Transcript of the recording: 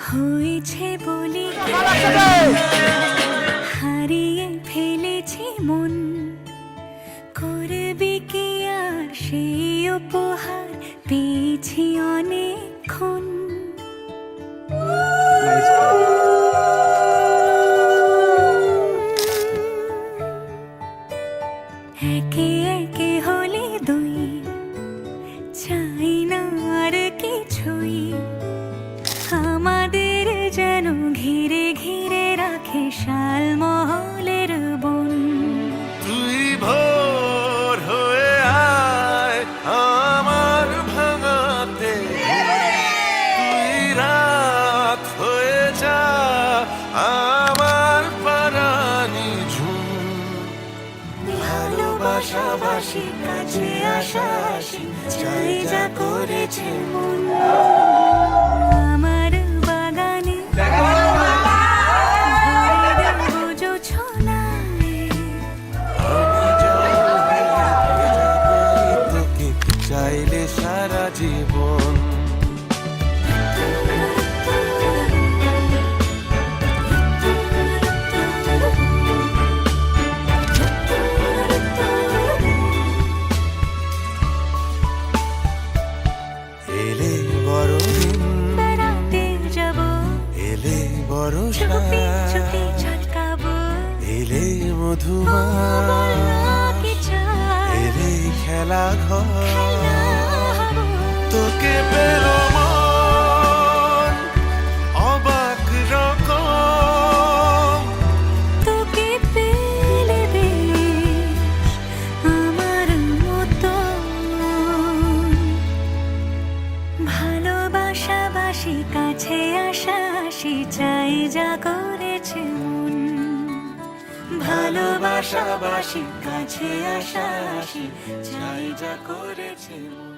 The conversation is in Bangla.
হয়েছে বলি হারিয়ে ফেলেছি মন, করবি কি আর সেই উপহার পেয়েছি অনেকক্ষণ। একে একে হলে দুই, চাই না আর কিছুই, আমাদের যেন ঘিরে ঘিরে রাখে শালমহলের বন। তুই ভোর হয়ে আয় আমার ভাঙাতে, তুই রাত হয়ে যা আমার পারানি ঝুম। ভালোবাসাবাসি কাছে আসা আসি, চাই যা করেছে মন। আমার বাগানে ভরে দেব জোছনায়, তোকে চাইলে সারা জীবন। এলে বড়দিন বেড়াতে যাব, এলে চুপি বর্ষা, চুপি ঝলকাবো, এলে মধুমা, কি চাই এলে খেলা ঘর। হব। তোকে পেল মন অবাক রকম, তোকে পেলে বেশ আমার মতো। ভালোবাসাবাসি কাছে আসা আসি, চাই যা করেছে মন। ভালোবাসাবাসি কাছে আসা আসি, চাই যা করেছে মন।